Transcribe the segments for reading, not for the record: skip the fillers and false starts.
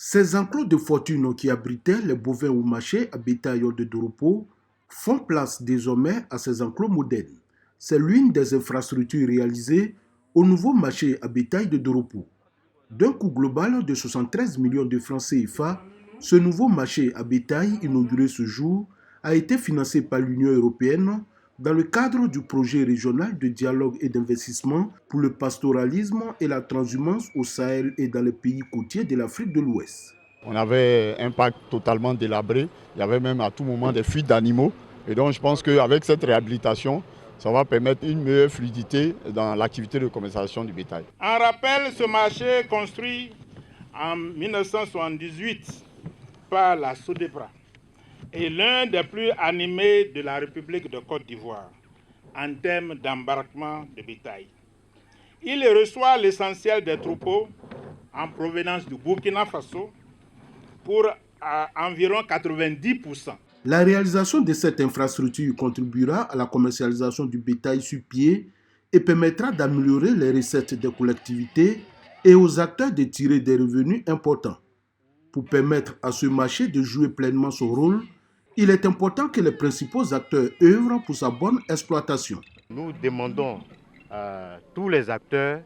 Ces enclos de fortune qui abritaient les bovins ou marchés à bétail de Doropo font place désormais à ces enclos modernes. C'est l'une des infrastructures réalisées au nouveau marché à bétail de Doropo. D'un coût global de 73 millions de francs CFA, ce nouveau marché à bétail inauguré ce jour a été financé par l'Union européenne dans le cadre du projet régional de dialogue et d'investissement pour le pastoralisme et la transhumance au Sahel et dans les pays côtiers de l'Afrique de l'Ouest. On avait un parc totalement délabré, il y avait même à tout moment des fuites d'animaux. Et donc je pense qu'avec cette réhabilitation, ça va permettre une meilleure fluidité dans l'activité de commercialisation du bétail. En rappel, ce marché construit en 1978 par la Sodepra est l'un des plus animés de la République de Côte d'Ivoire en termes d'embarquement de bétail. Il reçoit l'essentiel des troupeaux en provenance du Burkina Faso pour environ 90%. La réalisation de cette infrastructure contribuera à la commercialisation du bétail sur pied et permettra d'améliorer les recettes des collectivités et aux acteurs de tirer des revenus importants. Pour permettre à ce marché de jouer pleinement son rôle, il est important que les principaux acteurs œuvrent pour sa bonne exploitation. Nous demandons à tous les acteurs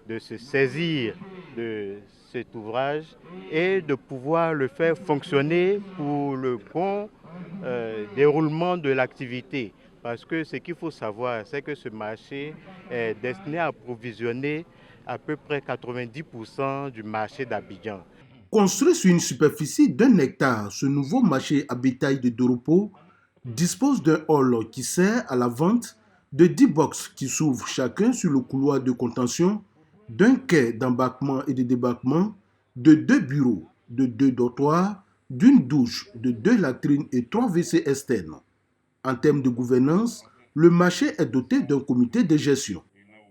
de se saisir de cet ouvrage et de pouvoir le faire fonctionner pour le bon déroulement de l'activité. Parce que ce qu'il faut savoir, c'est que ce marché est destiné à approvisionner à peu près 90% du marché d'Abidjan. Construit sur une superficie d'1 hectare, ce nouveau marché à bétail de Doropo dispose d'un hall qui sert à la vente, de 10 box qui s'ouvrent chacun sur le couloir de contention, d'un quai d'embarquement et de débarquement, de 2 bureaux, de 2 dortoirs, d'une douche, de 2 latrines et 3 WC externes. En termes de gouvernance, le marché est doté d'un comité de gestion.